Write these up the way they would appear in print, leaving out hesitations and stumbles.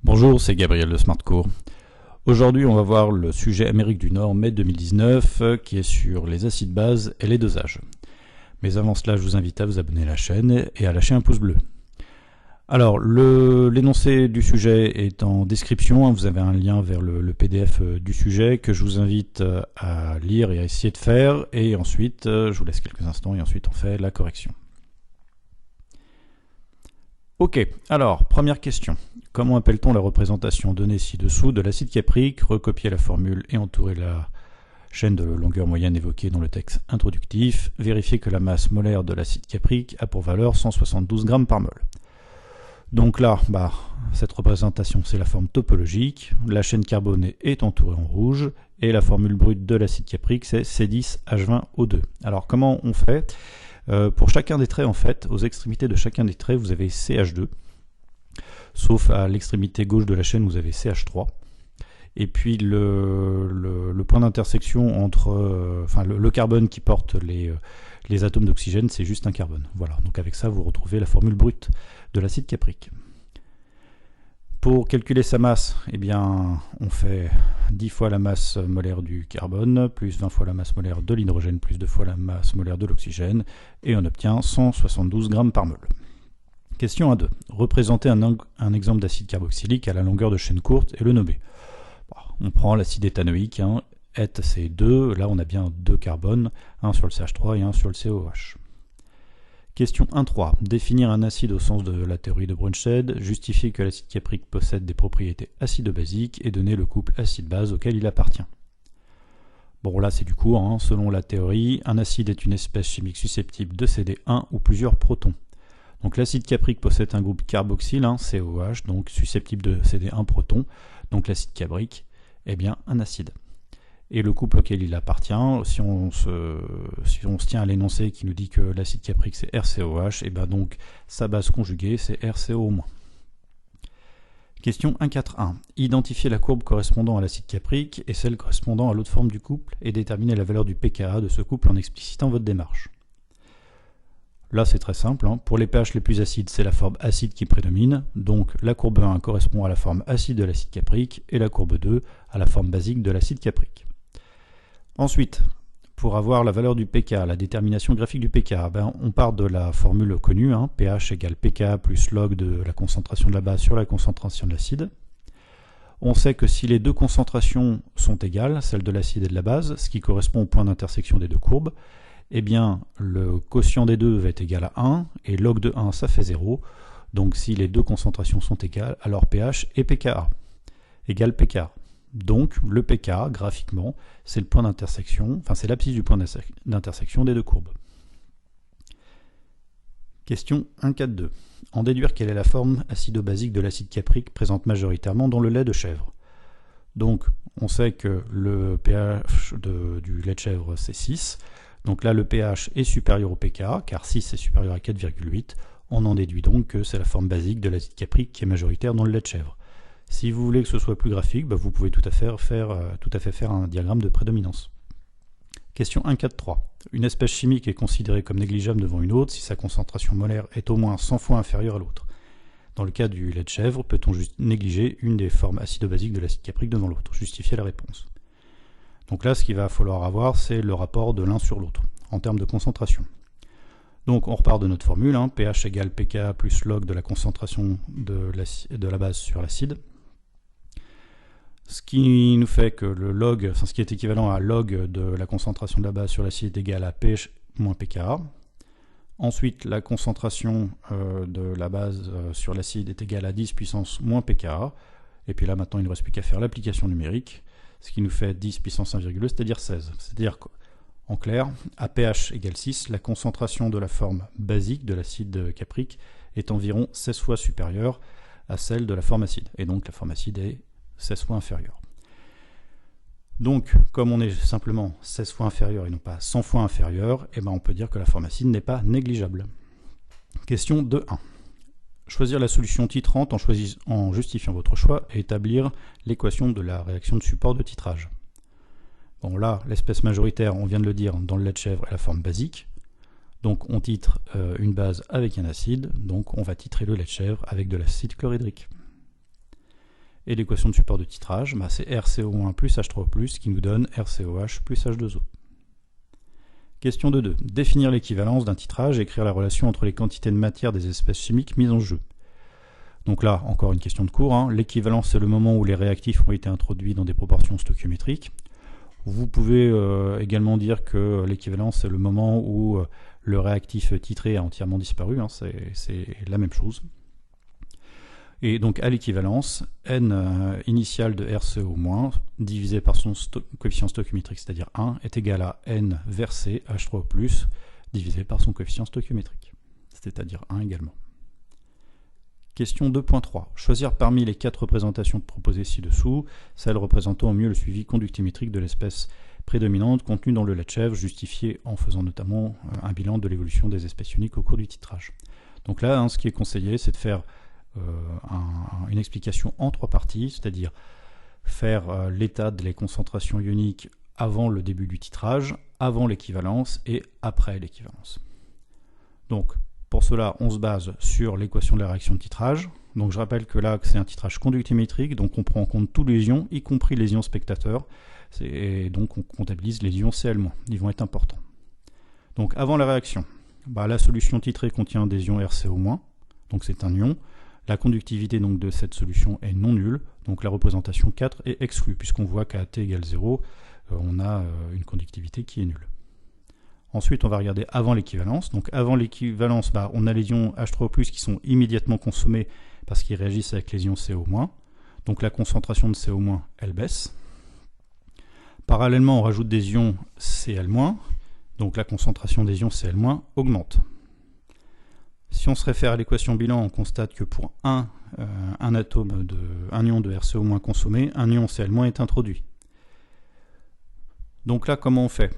Bonjour, c'est Gabriel de SmartCours. Aujourd'hui, on va voir le sujet Amérique du Nord, mai 2019, qui est sur les acides bases et les dosages. Mais avant cela, je vous invite à vous abonner à la chaîne et à lâcher un pouce bleu. Alors, l'énoncé du sujet est en description. Vous avez un lien vers le PDF du sujet que je vous invite à lire et à essayer de faire. Et ensuite, je vous laisse quelques instants et ensuite on fait la correction. Ok, alors, première question. Comment appelle-t-on la représentation donnée ci-dessous de l'acide caprique? Recopier la formule et entourer la chaîne de longueur moyenne évoquée dans le texte introductif. Vérifier que la masse molaire de l'acide caprique a pour valeur 172 g par mol. Donc là, cette représentation, c'est la forme topologique. La chaîne carbonée est entourée en rouge. Et la formule brute de l'acide caprique, c'est C10H20O2. Alors, comment on fait? Pour chacun des traits, en fait, aux extrémités de chacun des traits, vous avez CH2. Sauf à l'extrémité gauche de la chaîne, vous avez CH3. Et puis le point d'intersection entre le carbone qui porte les atomes d'oxygène, c'est juste un carbone. Voilà, donc avec ça, vous retrouvez la formule brute de l'acide caprique. Pour calculer sa masse, eh bien, on fait 10 fois la masse molaire du carbone, plus 20 fois la masse molaire de l'hydrogène, plus 2 fois la masse molaire de l'oxygène, et on obtient 172 g par mol. Question 1.2. Représenter un exemple d'acide carboxylique à la longueur de chaîne courte et le nommer. On prend l'acide éthanoïque, ETC2, là on a bien deux carbones, un sur le CH3 et un sur le COH. Question 1.3. Définir un acide au sens de la théorie de Brønsted, justifier que l'acide caprique possède des propriétés acido-basiques et donner le couple acide-base auquel il appartient. Bon, là c'est du court, selon la théorie, un acide est une espèce chimique susceptible de céder un ou plusieurs protons. Donc l'acide caprique possède un groupe carboxyle, COH, donc susceptible de céder un proton, donc l'acide caprique est bien un acide. Et le couple auquel il appartient, si on se tient à l'énoncé qui nous dit que l'acide caprique c'est RCOH, et bien donc sa base conjuguée c'est RCO-. Question 1.4.1. Identifier la courbe correspondant à l'acide caprique et celle correspondant à l'autre forme du couple et déterminer la valeur du pKa de ce couple en explicitant votre démarche. Là c'est très simple, pour les pH les plus acides c'est la forme acide qui prédomine, donc la courbe 1 correspond à la forme acide de l'acide caprique et la courbe 2 à la forme basique de l'acide caprique. Ensuite, pour avoir la valeur du pKa, la détermination graphique du pKa, on part de la formule connue, pH égale pKa plus log de la concentration de la base sur la concentration de l'acide. On sait que si les deux concentrations sont égales, celle de l'acide et de la base, ce qui correspond au point d'intersection des deux courbes, eh bien le quotient des deux va être égal à 1, et log de 1 ça fait 0, donc si les deux concentrations sont égales, alors pH et pKa égale pKa. Donc le pKa, graphiquement, c'est le point d'intersection, c'est l'abscisse du point d'intersection des deux courbes. Question 1.4.2. En déduire quelle est la forme acido-basique de l'acide caprique présente majoritairement dans le lait de chèvre. Donc on sait que le pH du lait de chèvre c'est 6, donc là le pH est supérieur au pKa, car 6 est supérieur à 4,8, on en déduit donc que c'est la forme basique de l'acide caprique qui est majoritaire dans le lait de chèvre. Si vous voulez que ce soit plus graphique, vous pouvez tout à fait faire un diagramme de prédominance. Question 1.4.3. Une espèce chimique est considérée comme négligeable devant une autre si sa concentration molaire est au moins 100 fois inférieure à l'autre. Dans le cas du lait de chèvre, peut-on juste négliger une des formes acido-basiques de l'acide caprique devant l'autre? Justifier la réponse. Donc là, ce qu'il va falloir avoir, c'est le rapport de l'un sur l'autre, en termes de concentration. Donc on repart de notre formule, pH égale pKa plus log de la concentration de la base sur l'acide. Ce qui nous fait que le log, ce qui est équivalent à log de la concentration de la base sur l'acide est égal à pH moins pKa. Ensuite, la concentration de la base sur l'acide est égale à 10 puissance moins pKa. Et puis là, maintenant, il ne reste plus qu'à faire l'application numérique, ce qui nous fait 10 puissance 1,2, c'est-à-dire 16. C'est-à-dire qu'en clair, à pH égale 6, la concentration de la forme basique de l'acide caprique est environ 16 fois supérieure à celle de la forme acide. Et donc la forme acide est 16 fois inférieure. Donc, comme on est simplement 16 fois inférieur et non pas 100 fois inférieur, on peut dire que la forme acide n'est pas négligeable. Question 2.1. Choisir la solution titrante en justifiant votre choix et établir l'équation de la réaction de support de titrage. Bon là, l'espèce majoritaire, on vient de le dire, dans le lait de chèvre est la forme basique. Donc on titre une base avec un acide, donc on va titrer le lait de chèvre avec de l'acide chlorhydrique. Et l'équation de support de titrage, bah, c'est RCO- plus H3O+, qui nous donne RCOH plus H2O. Question de 2. Définir l'équivalence d'un titrage et écrire la relation entre les quantités de matière des espèces chimiques mises en jeu. Donc là, encore une question de cours. Hein. L'équivalence, c'est le moment où les réactifs ont été introduits dans des proportions stoichiométriques. Vous pouvez également dire que l'équivalence, c'est le moment où le réactif titré a entièrement disparu. Hein. C'est la même chose. Et donc à l'équivalence, n initial de RCO- divisé par son coefficient stoichiométrique, c'est-à-dire 1, est égal à n versé H3O+, divisé par son coefficient stoichiométrique, c'est-à-dire 1 également. Question 2.3. Choisir parmi les 4 représentations proposées ci-dessous, celle représentant au mieux le suivi conductimétrique de l'espèce prédominante contenue dans le lait de chèvre, justifié en faisant notamment un bilan de l'évolution des espèces uniques au cours du titrage. Donc là, hein, ce qui est conseillé, c'est de faire une explication en 3 parties, c'est-à-dire faire l'état des concentrations ioniques avant le début du titrage, avant l'équivalence et après l'équivalence. Donc, pour cela, on se base sur l'équation de la réaction de titrage. Donc je rappelle que là, c'est un titrage conductimétrique, donc on prend en compte tous les ions, y compris les ions spectateurs, et donc on comptabilise les ions Cl-, ils vont être importants. Donc avant la réaction, bah, la solution titrée contient des ions RCO-, donc c'est un ion. La conductivité donc, de cette solution est non nulle, donc la représentation 4 est exclue, puisqu'on voit qu'à T égale 0, on a une conductivité qui est nulle. Ensuite, on va regarder avant l'équivalence. Donc avant l'équivalence, bah, on a les ions H3O+, qui sont immédiatement consommés parce qu'ils réagissent avec les ions CO-. Donc la concentration de CO-, elle baisse. Parallèlement, on rajoute des ions Cl-, donc la concentration des ions Cl- augmente. Si on se réfère à l'équation bilan, on constate que pour un ion de RCO- consommé, un ion Cl- est introduit. Donc là, comment on fait?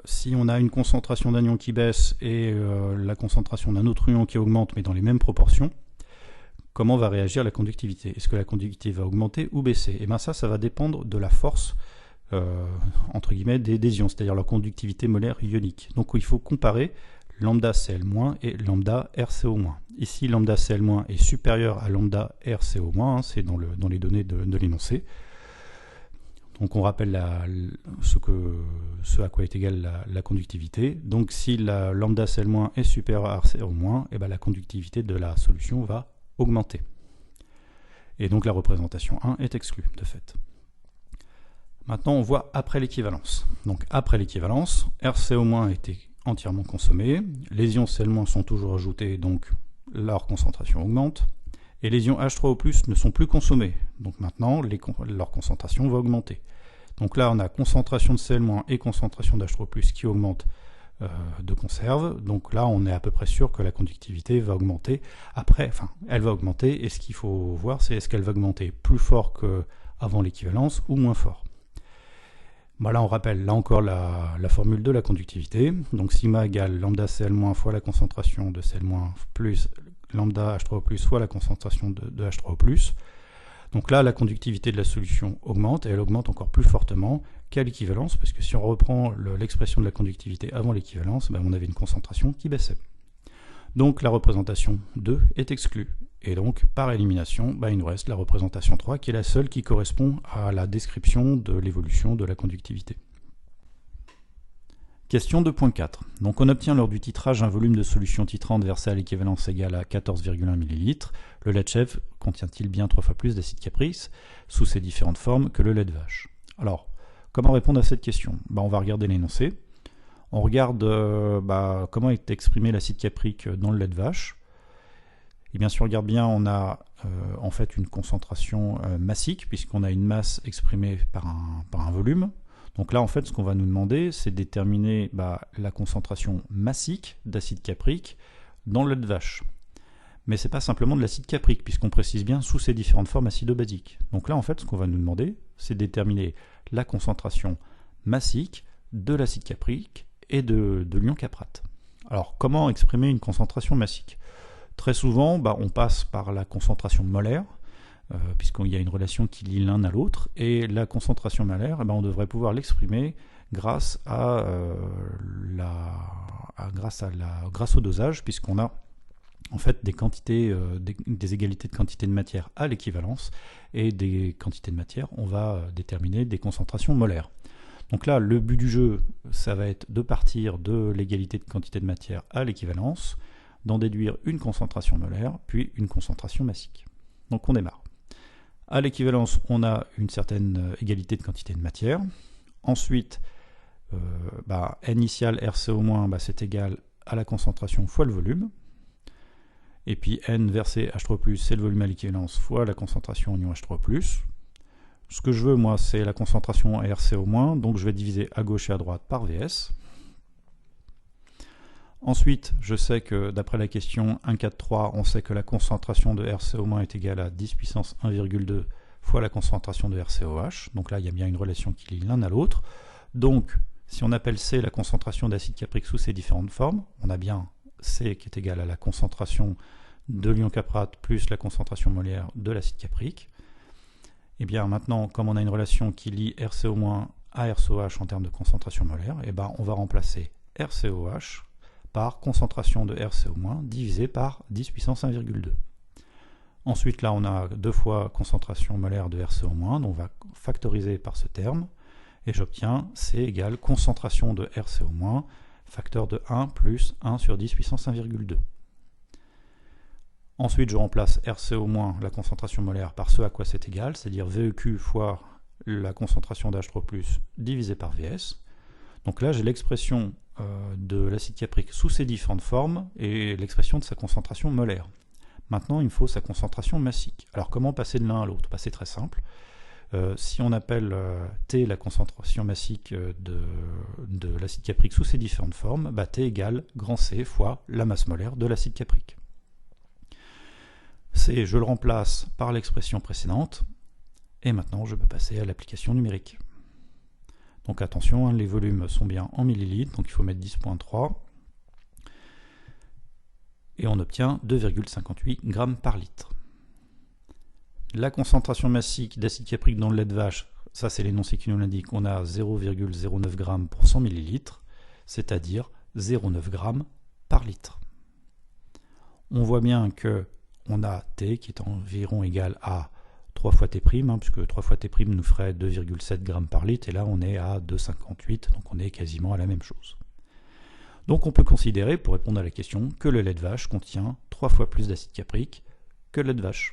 Si on a une concentration d'un ion qui baisse et la concentration d'un autre ion qui augmente, mais dans les mêmes proportions, comment va réagir la conductivité? Est-ce que la conductivité va augmenter ou baisser? Et bien ça va dépendre de la force entre guillemets des ions, c'est-à-dire leur conductivité molaire ionique. Donc il faut comparer lambda Cl- et lambda RCO-. Ici, lambda Cl- est supérieur à lambda RCO-, hein, c'est dans les données de l'énoncé. Donc on rappelle ce à quoi est égale la conductivité. Donc si la lambda Cl- est supérieure à RCO-, et ben la conductivité de la solution va augmenter. Et donc la représentation 1 est exclue de fait. Maintenant on voit après l'équivalence. Donc après l'équivalence, RCO- a été entièrement consommé, les ions Cl- sont toujours ajoutés, donc leur concentration augmente. Et les ions H3O+, ne sont plus consommés. Donc maintenant, leur concentration va augmenter. Donc là, on a concentration de Cl- et concentration d'H3O+, qui augmentent de conserve. Donc là, on est à peu près sûr que la conductivité va augmenter. Après, elle va augmenter. Et ce qu'il faut voir, c'est est-ce qu'elle va augmenter plus fort qu'avant l'équivalence ou moins fort. Bon, là, on rappelle, là encore, la formule de la conductivité. Donc sigma égale lambda Cl- fois la concentration de Cl- plus lambda H3O+ fois la concentration de H3O+. Donc là, la conductivité de la solution augmente, et elle augmente encore plus fortement qu'à l'équivalence, parce que si on reprend l'expression de la conductivité avant l'équivalence, ben on avait une concentration qui baissait. Donc la représentation 2 est exclue, et donc par élimination, ben il nous reste la représentation 3, qui est la seule qui correspond à la description de l'évolution de la conductivité. Question 2.4. Donc on obtient lors du titrage un volume de solution titrante versé à l'équivalence égale à 14,1 ml. Le lait de chèvre contient-il bien 3 fois plus d'acide caprice sous ses différentes formes que le lait de vache? Alors, comment répondre à cette question? On va regarder l'énoncé. On regarde comment est exprimé l'acide caprique dans le lait de vache. Et bien si on regarde bien, on a en fait une concentration massique, puisqu'on a une masse exprimée par un volume. Donc là, en fait, ce qu'on va nous demander, c'est de déterminer la concentration massique d'acide caprique dans le lait de vache. Mais ce n'est pas simplement de l'acide caprique, puisqu'on précise bien sous ses différentes formes acido-basiques. Donc là, en fait, ce qu'on va nous demander, c'est de déterminer la concentration massique de l'acide caprique et de l'ion caprate. Alors, comment exprimer une concentration massique? Très souvent, on passe par la concentration molaire, puisqu'il y a une relation qui lie l'un à l'autre, et la concentration molaire, on devrait pouvoir l'exprimer grâce grâce au dosage, puisqu'on a en fait des égalités de quantité de matière à l'équivalence, et des quantités de matière, on va déterminer des concentrations molaires. Donc là, le but du jeu, ça va être de partir de l'égalité de quantité de matière à l'équivalence, d'en déduire une concentration molaire, puis une concentration massique. Donc on démarre. À l'équivalence, on a une certaine égalité de quantité de matière. Ensuite, N initial RCO-, c'est égal à la concentration fois le volume. Et puis N versé H3+, c'est le volume à l'équivalence fois la concentration en ion H3+. Ce que je veux, moi, c'est la concentration à RCO-, donc je vais diviser à gauche et à droite par Vs. Ensuite, je sais que, d'après la question 1,4,3, on sait que la concentration de RCO- est égale à 10 puissance 1,2 fois la concentration de RCOH. Donc là, il y a bien une relation qui lie l'un à l'autre. Donc, si on appelle C la concentration d'acide caprique sous ses différentes formes, on a bien C qui est égal à la concentration de l'ion caprate plus la concentration molaire de l'acide caprique. Et bien maintenant, comme on a une relation qui lie RCO- à RCOH en termes de concentration molaire, on va remplacer RCOH par concentration de RCO- divisé par 10 puissance 1,2. Ensuite, là, on a 2 fois concentration molaire de RCO-, donc on va factoriser par ce terme, et j'obtiens C égale concentration de RCO-, facteur de 1 plus 1 sur 10 puissance 1,2. Ensuite, je remplace RCO-, la concentration molaire, par ce à quoi c'est égal, c'est-à-dire VEQ fois la concentration d'H3+, divisé par Vs. Donc là, j'ai l'expression de l'acide caprique sous ses différentes formes et l'expression de sa concentration molaire. Maintenant, il me faut sa concentration massique. Alors, comment passer de l'un à l'autre? C'est très simple. Si on appelle T la concentration massique de l'acide caprique sous ses différentes formes, T égale grand C fois la masse molaire de l'acide caprique. C, je le remplace par l'expression précédente, et maintenant je peux passer à l'application numérique. Donc attention, les volumes sont bien en millilitres, donc il faut mettre 10.3, et on obtient 2,58 grammes par litre. La concentration massique d'acide caprique dans le lait de vache, ça c'est l'énoncé qui nous l'indique, on a 0,09 g pour 100 ml, c'est-à-dire 0,9 g par litre. On voit bien que on a T qui est environ égal à 3 fois T', puisque 3 fois T' nous ferait 2,7 g par litre, et là on est à 2,58, donc on est quasiment à la même chose. Donc on peut considérer, pour répondre à la question, que le lait de vache contient 3 fois plus d'acide caprique que le lait de vache.